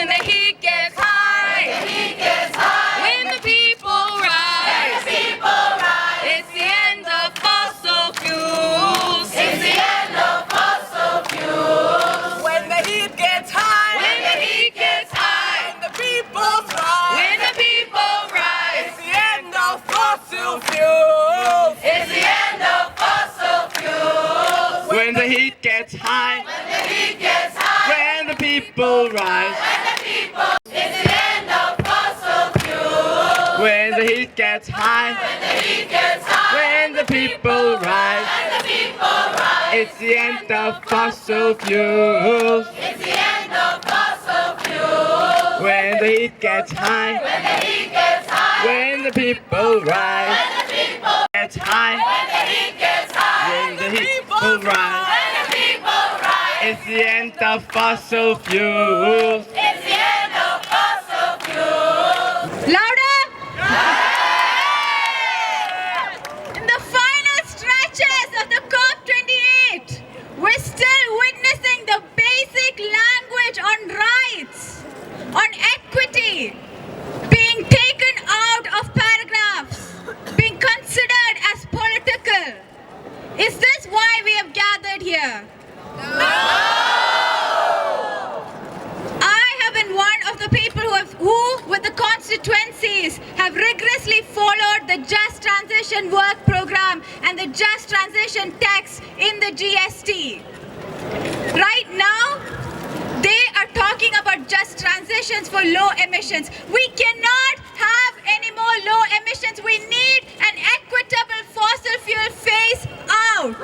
When the heat gets high, when the people rise, it's the end of fossil fuels. It's the end of fossil fuels. When the heat gets high, When the heat gets high, when the people rise, when the people rise, it's the end of fossil fuels. It's the end of fossil fuels. When the heat gets high, When the heat gets high, when the people rise, it's the end of fossil fuels. when the heat gets high, When the heat gets high, when the people rise, the people rise. it's the end of fossil fuels. It's the end of fossil fuels. When the heat gets high, When the heat gets high, when the people rise, the people. gets high, When the heat gets high, when the people rise, when the people rise. it's the end of fossil fuels. It's the end of fossil fuels. louder! In the final stretches of the COP28, we're still witnessing the basic language on rights, on equity, being taken out of paragraphs, being considered as political. Is this why we have gathered here? I have been one of the people who, with the constituencies, have rigorously followed the Just Transition Work Program and the Just Transition text in the GST. Right now, they are talking about just transitions for low emissions. We cannot have any more low emissions. We need an equitable fossil fuel phase out.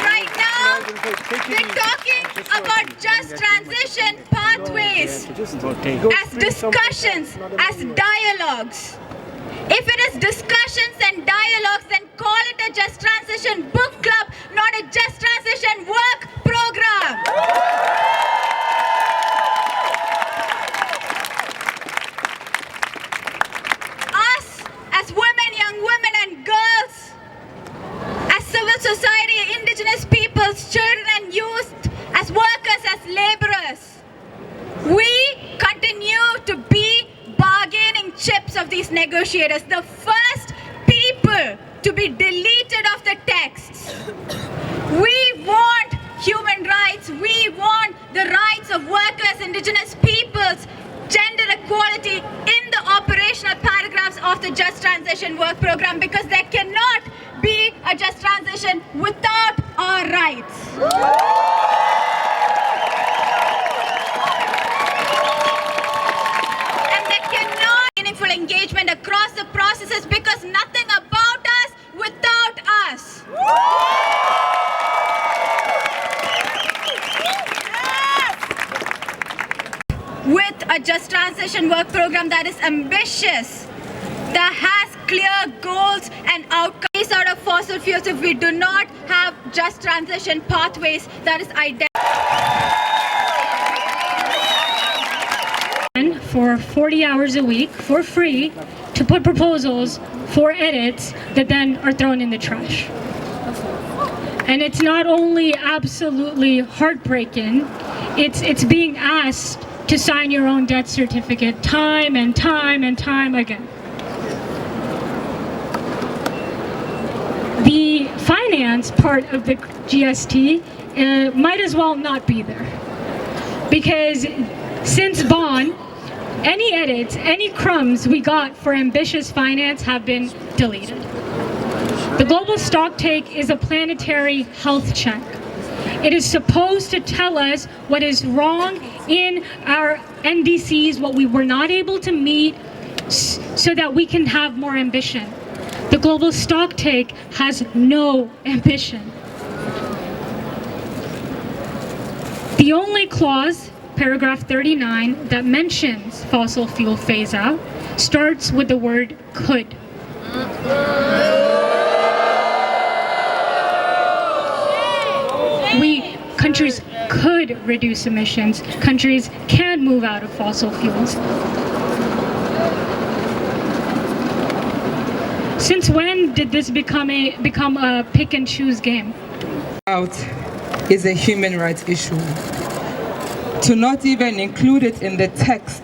Right now, they're talking about just transition pathways as discussions, as dialogues. If it is discussions and dialogues, then call it a Just Transition book club, not a Just Transition work program. Us, as women, young women and girls, as civil society, indigenous peoples, children and youth, as workers, as laborers, we continue to be bargaining chips of these negotiators, the first people to be deleted of the texts. We want human rights, we want the rights of workers, indigenous peoples, gender equality in the operational paragraphs of the Just Transition Work Program, because there cannot be a just transition without our rights. And there cannot be meaningful engagement across the processes, because nothing about us without us. With a Just Transition Work Program that is ambitious, that has clear goals and outcomes out of fossil fuels, if we do not have just transition pathways that is identified. For 40 hours a week for free to put proposals for edits that then are thrown in the trash. And it's not only absolutely heartbreaking, it's being asked to sign your own death certificate time and time and time again. The finance part of the GST might as well not be there, because since Bonn, any edits, any crumbs we got for ambitious finance have been deleted. The global stocktake is a planetary health check. It is supposed to tell us what is wrong in our NDCs, what we were not able to meet, so that we can have more ambition. The global stocktake has no ambition. The only clause, paragraph 39, that mentions fossil fuel phase out starts with the word could. Countries could reduce emissions. Countries can move out of fossil fuels. Since when did this become a pick and choose game? Out is a human rights issue. To not even include it in the text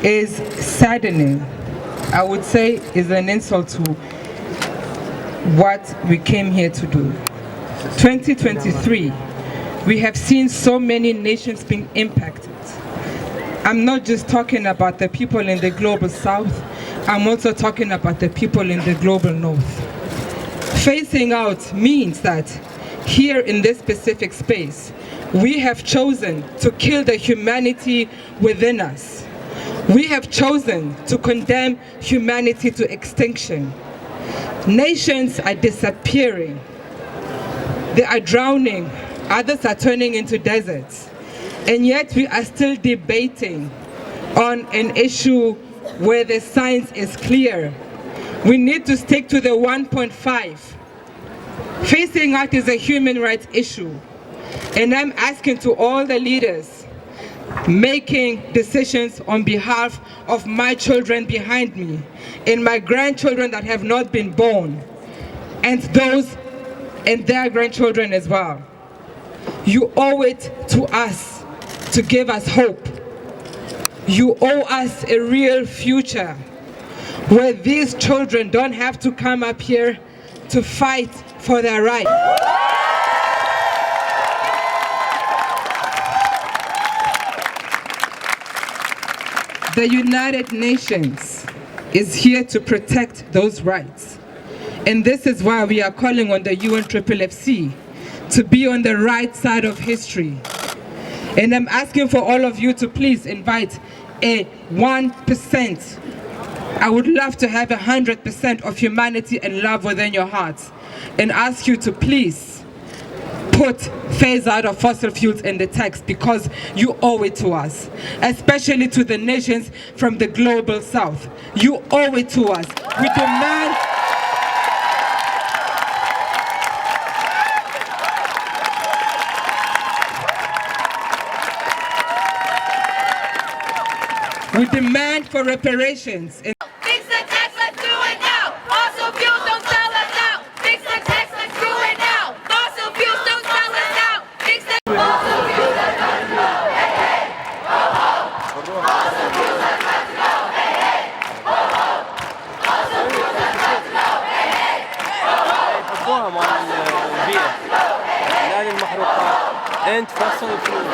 is saddening. I would say is an insult to what we came here to do. 2023, we have seen so many nations being impacted. I'm not just talking about the people in the global south, I'm also talking about the people in the global north. Phasing out means that here in this specific space, we have chosen to kill the humanity within us. We have chosen to condemn humanity to extinction. Nations are disappearing. They are drowning. Others are turning into deserts. And yet we are still debating on an issue where the science is clear. We need to stick to the 1.5. Phasing out is a human rights issue. And I'm asking to all the leaders making decisions on behalf of my children behind me and my grandchildren that have not been born, and those and their grandchildren as well. You owe it to us to give us hope. You owe us a real future where these children don't have to come up here to fight for their rights. The United Nations is here to protect those rights. And this is why we are calling on the UNFFC to be on the right side of history. And I'm asking for all of you to please invite a 1%. I would love to have 100% of humanity and love within your hearts. And ask you to please put phase out of fossil fuels in the text, because you owe it to us, especially to the nations from the global south. You owe it to us. We demand for reparations. Fix the text, let's do it now. Fossil fuels don't sell us out. Fix the text, let's do it now. Fossil fuels don't sell us out. Fix the fossil fuels are got to go. Hey, hey, ho, ho. Fossil fuels are got to go. Hey, hey, ho, ho. Fossil fuels are got to go. Hey, hey, ho, ho. يحبوها مع البيئة. هذه المحروقات. أنت فصل الفلوس.